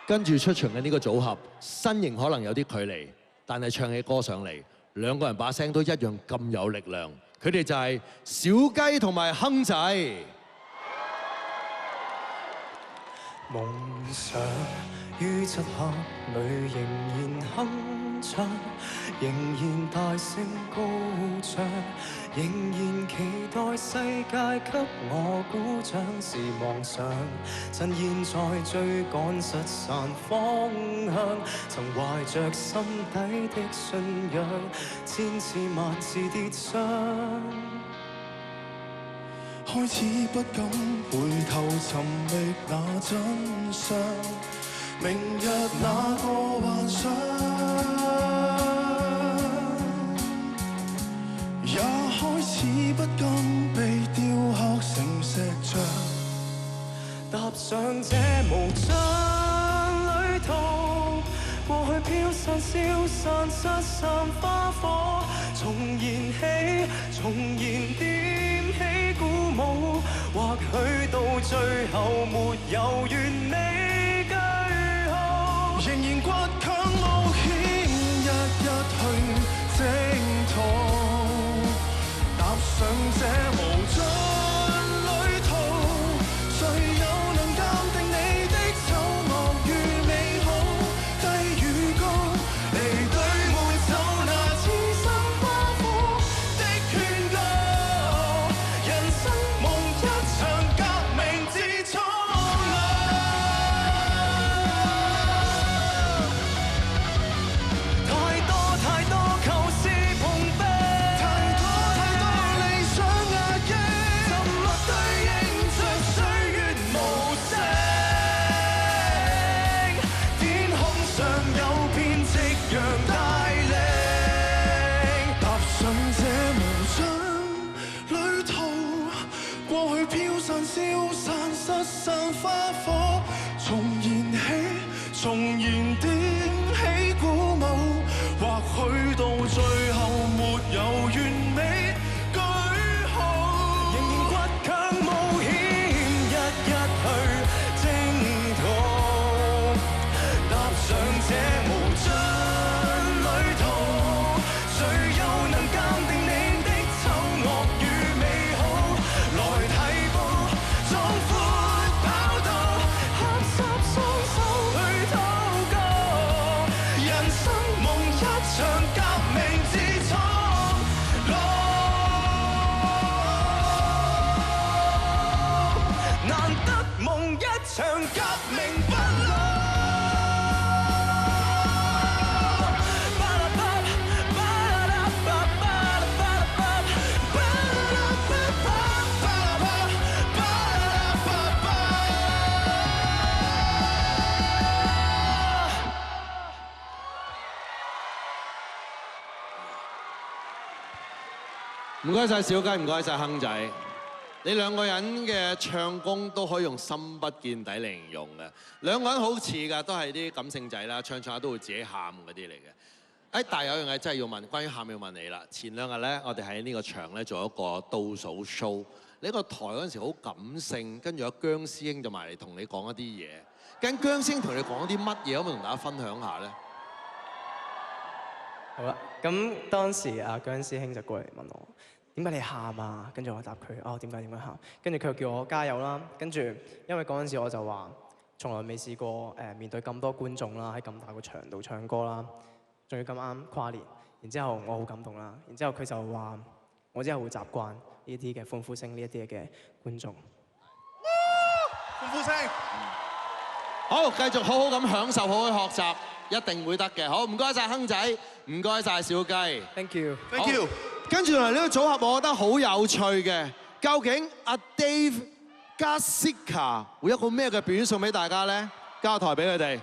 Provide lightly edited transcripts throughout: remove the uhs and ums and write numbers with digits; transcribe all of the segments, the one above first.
跟住出場嘅呢個組合，身形可能有啲距離，但係唱起歌上嚟，兩個人把聲都一樣咁有力量。佢哋就係小雞同埋亨仔。夢想於漆黑裏仍然哼唱，仍然大聲高唱，仍然期待世界給我鼓掌是妄想，趁現在追趕失散方向，曾懷着心底的信仰，千次萬次跌傷。開始不敢回頭尋覓那真相，明日那個幻想，也開始不敢被雕刻成石像。踏上這無盡旅途，過去飄散消散失散花火，重燃起，重燃點起鼓舞，或許到最後沒有完美句號，仍然倔強冒險，一一去征途，踏上這無盡旅途，誰又能鑑定你的醜惡與美好？低與高，離對沒走那痴心花火的勸告，人生夢一場革命之初。太多太多舊事碰壁，太多理想壓抑，沉默對應着歲月無聲，天空上有片夕陽帶領。踏上這無盡旅途，過去飄散消散失散花火，重燃起，重燃點起鼓舞，或許到最後沒有完美句號，仍然倔強冒險，一一去征途，踏上這無盡旅途，誰又能鑑定你的醜惡與美好？來提步，壯闊跑道，合十雙手去禱告，人生夢一場革命之初。難得夢一場革命不老。唔該晒小雞，唔該晒亨仔。你兩個人嘅唱功都可以用心不見底嚟形容嘅。兩個人好似㗎，都係啲感性仔啦，唱唱下都會自己喊嗰啲嚟嘅。但係有樣嘢真係要問，關於喊要問你啦。前兩日咧，我哋喺呢個場咧做一個倒數 show，你個台嗰陣時好感性，跟住有姜師兄就埋嚟同你講一啲嘢。跟姜師兄同你講啲乜嘢，可唔可以同大家分享下咧？好啦，咁當時阿姜師兄就過嚟問我點解你喊啊？跟住我答佢哦，點解喊？跟住佢又叫我加油啦。跟住因為嗰陣時我就話從來未試過面對咁多觀眾啦，喺咁大個場度唱歌啦，仲要咁啱跨年。然之後我好感動啦。然之後佢就話我之後會習慣呢啲嘅歡呼聲，呢一啲嘅觀眾。歡呼聲。好，繼續好好咁享受，好好學習，一定會得嘅。好，唔該晒亨仔，唔該晒小雞。Thank you。Thank you。跟住嚟呢個組合，我覺得好有趣嘅。究竟阿 Dave 加 Sika 會有一個咩嘅表演送俾大家咧？交台俾佢哋。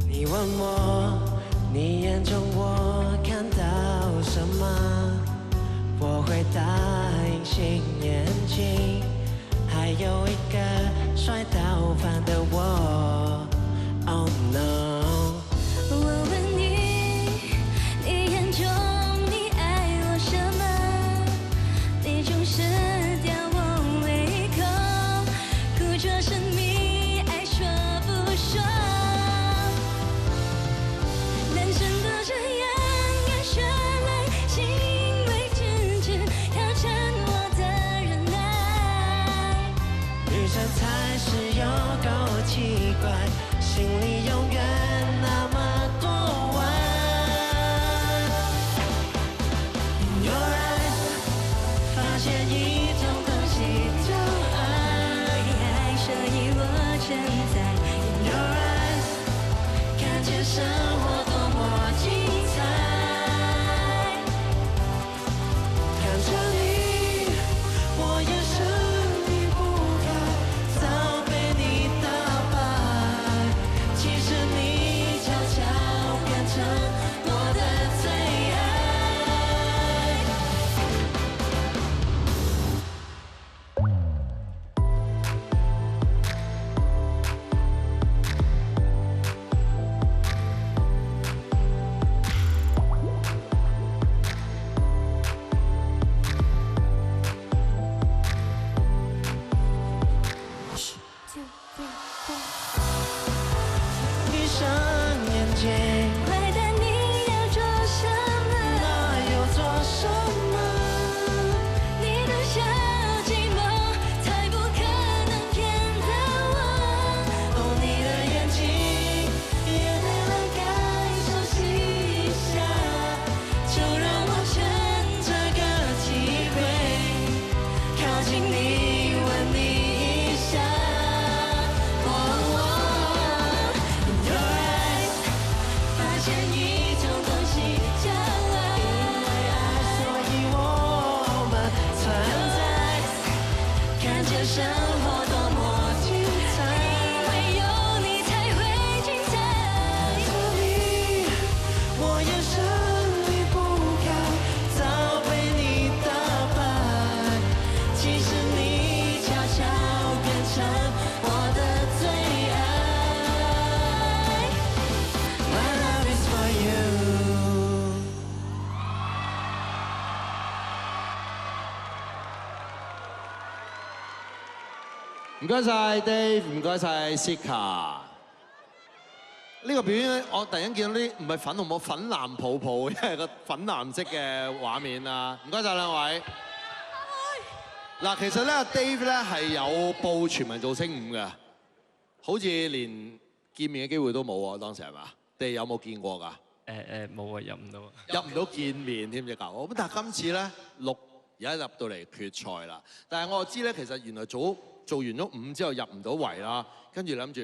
你問我，你眼中我看到什麼？我會答隱形眼鏡，還有一個帥到翻的我。發現一種東西叫愛，所以我現在 in your eyes， 看見生活多麼精彩，看着你，我眼神離不開，早被你打敗，其實你悄悄變成我的最愛。閉上眼睛，快帶你要做什麼？那又做什麼？你的小寂寞，才不可能騙到我。哦，你的眼睛，眼淚了該熟悉一下，就讓我趁這個機會，靠近你，吻你一下。發現一種東西叫愛，所以我們存在，看見生活多麼精彩，因為有你才會精彩。看着你，我眼神離不開，早被你打敗，其實你悄悄變成我的最愛。My love is for you。唔該晒 Dave， 唔該晒 Sika。呢個表演我突然間見到啲唔係粉紅泡，粉藍泡泡，因為個粉藍色嘅畫面啊！唔該晒兩位。嗱，其實咧 Dave 咧係有報全民造星5嘅，好似連見面嘅機會都冇喎，當時係嘛？你有冇見過㗎？冇啊，入唔到。入唔到見面添隻狗。咁但係今次咧而家入到嚟決賽啦。但係我就知咧，其實原來做完咗5之後入唔到圍啦，跟住諗住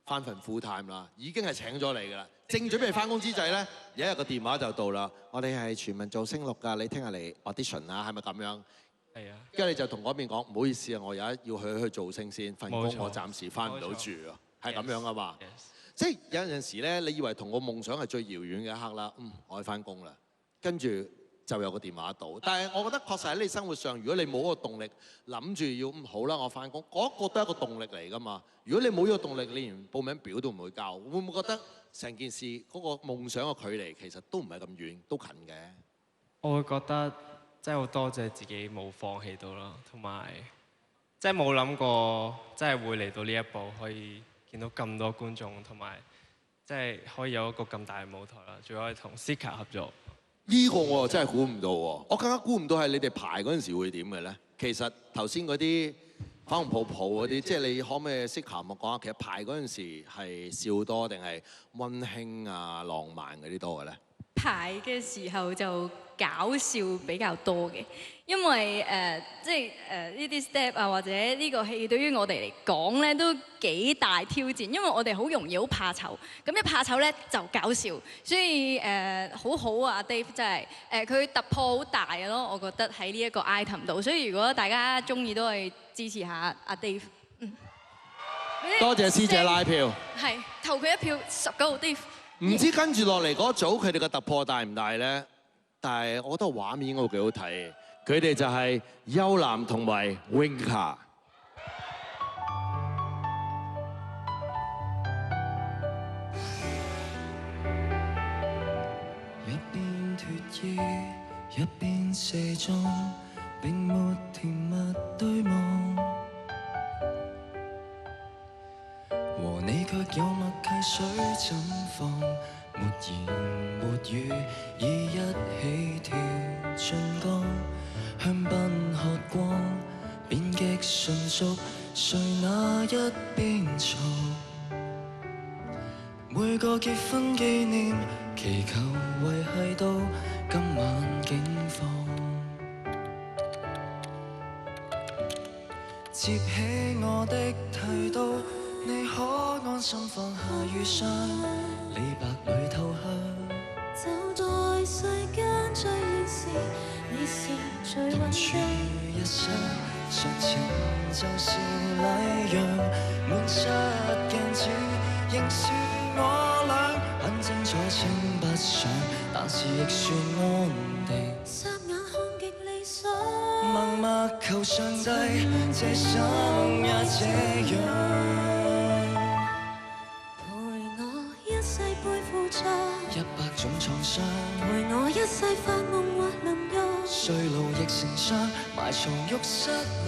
翻份 full time 啦，已經係請咗你㗎啦。正準備翻工之際咧，有一日個電話就到啦。我哋係全民造星6㗎，你聽日嚟 audition 啊，係咪咁樣？係啊。跟住你就同嗰邊講，唔好意思啊，我而家要去造星先，份工我暫時翻唔到住啊，係咁樣啊嘛。即係有陣時咧，你以為同個夢想係最遙遠嘅一刻啦，我要翻工啦，跟住就有個電話到。但係我覺得確實喺你生活上，如果你冇嗰個動力，諗住要好啦，我翻工，嗰個都係一個動力嚟㗎嘛。如果你冇呢個動力，你連報名表都唔會交，會唔會覺得成件事嗰個夢想嘅距離其實都唔係咁遠，都近嘅？我會覺得真係好多謝自己冇放棄到咯，同埋真係冇諗過真係會嚟到呢一步，可以見到咁多觀眾，同埋即係可以有一個咁大嘅舞台啦，仲可以同 Sika 合作。呢個我真係估唔到喎！我更加估唔到係你哋排嗰陣時會點嘅咧。其實頭先嗰啲粉紅泡泡嗰啲，即係你可唔可以Sika我講下，其實排嗰陣時係笑多定係溫馨啊、浪漫嗰啲多嘅咧？排嘅時候就搞笑比較多嘅，因為即係呢啲 step 啊，或者呢個戲對於我哋嚟講咧都幾大挑戰，因為我哋好容易好怕醜，咁一怕醜咧就搞笑，所以好好啊 Dave 真係佢突破好大嘅咯，我覺得喺呢一個 item 度，所以如果大家中意都可以支持下阿 Dave。多謝師姐拉票，係投佢一票19號 Dave。唔知跟住落嚟嗰組佢哋嘅突破大唔大咧？但係我覺得畫面嗰個幾好睇，佢哋就係幽嵐同埋 Winka。一邊脫衣，一邊卸妝，並沒甜蜜對望。和你卻有默契水怎放，沒言沒語，已一起跳進江，香檳喝光，變極純熟，誰那一邊坐？每個結婚紀念，祈求維繫到今晚境況。接起我的剃刀，你可安心放下雨傘，李白裏投降。走在世間最遠時，你是最溫住馨。一些常情就是禮讓，滿室鏡子仍是我倆，很清楚稱不上，但是亦算安定。霎眼看極理想，默默求上帝，這生也這樣。陪我一世背負着100種創傷，陪我一世發夢或淋浴，衰老亦成傷，埋藏浴室裏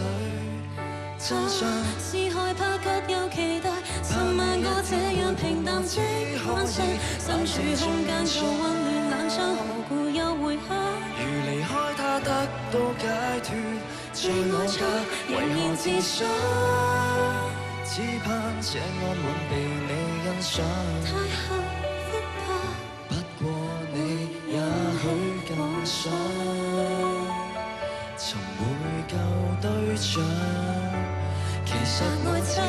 真相。是害怕卻又期待，尋萬個這樣平淡的晚上，身處空間做溫暖冷槍，何故又回響？如離開他得到解脫，在我家為何自傷？只盼這安穩被你欣賞。太幸福吧，不過你也許更想尋回舊對象。其實我知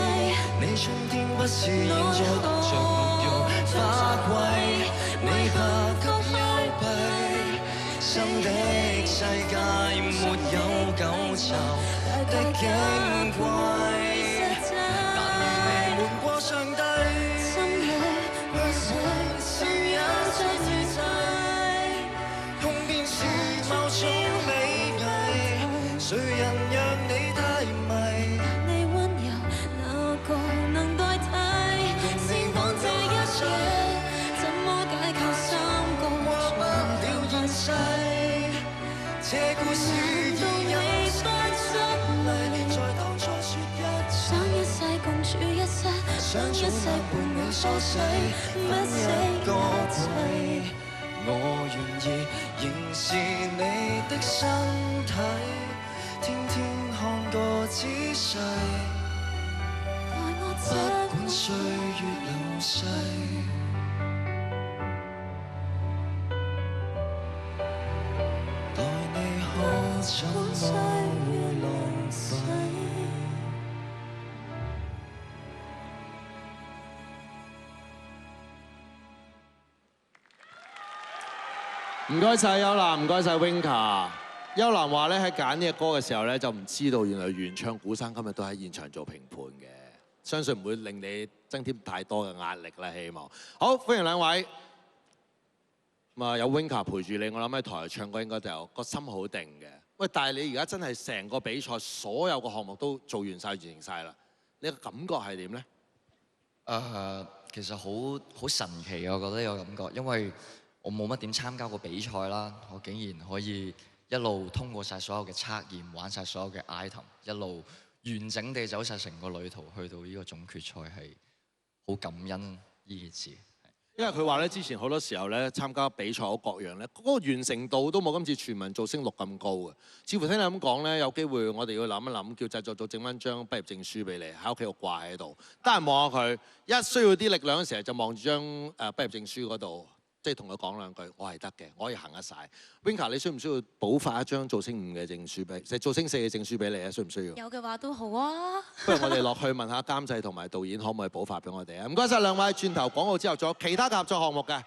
你春天不是現在着沐浴花季，你怕給幽閉，新的世界沒有舊巢的矜貴。但願你瞞過上帝，心裏愛誰是也最自在，痛便是某種美麗，誰人讓你太迷？你溫柔哪個能代替？先講這一切，怎麼解構三個過不了現世，這故事已有失迷，在當初說想一世共處一世，想一世伴你梳洗，不死一個不季棄。，我願意仍是你的身體，天天看個姿勢，待我不這管歲月流逝，待你可怎麼會浪費？唔該晒邱嵐，唔該晒 Winka。邱嵐話咧喺揀呢個歌嘅時候咧，就唔知道原來原唱古生今日都喺現場做評判嘅，相信唔會令你增添太多嘅壓力啦。希望好，歡迎兩位。咁啊，有 Winka 陪住你，我諗喺台唱歌應該就有個心好定嘅。喂，但係你而家真係成個比賽所有個項目都做完晒、完成晒啦，你個感覺係點咧？其實好神奇啊！我覺得有感覺，因為我冇乜點參加過比賽啦，我竟然可以一路通過晒所有嘅測驗，玩晒所有嘅 item， 一路完整地走晒成個旅途，去到呢個總決賽係好感恩呢件事。因為佢話咧，之前好多時候咧參加比賽嗰各樣咧，嗰個完成度都冇今次全民造星6咁高嘅。似乎聽你咁講咧，有機會我哋要諗一諗，叫製作組整翻張畢業證書俾你，喺屋企度掛喺度，得閒望下佢。一需要啲力量嘅時候，就望住張畢業證書嗰度，即係同佢講兩句，我係得嘅，我可以行得晒。Winka，你需唔需要補發一張造星5嘅證書俾，即係造星4嘅證書俾你啊？需唔需要？有嘅話都好啊。不如我哋落去問下監製同埋導演可唔可以補發俾我哋啊？唔該晒兩位，轉頭廣告之後仲有其他嘅合作項目嘅。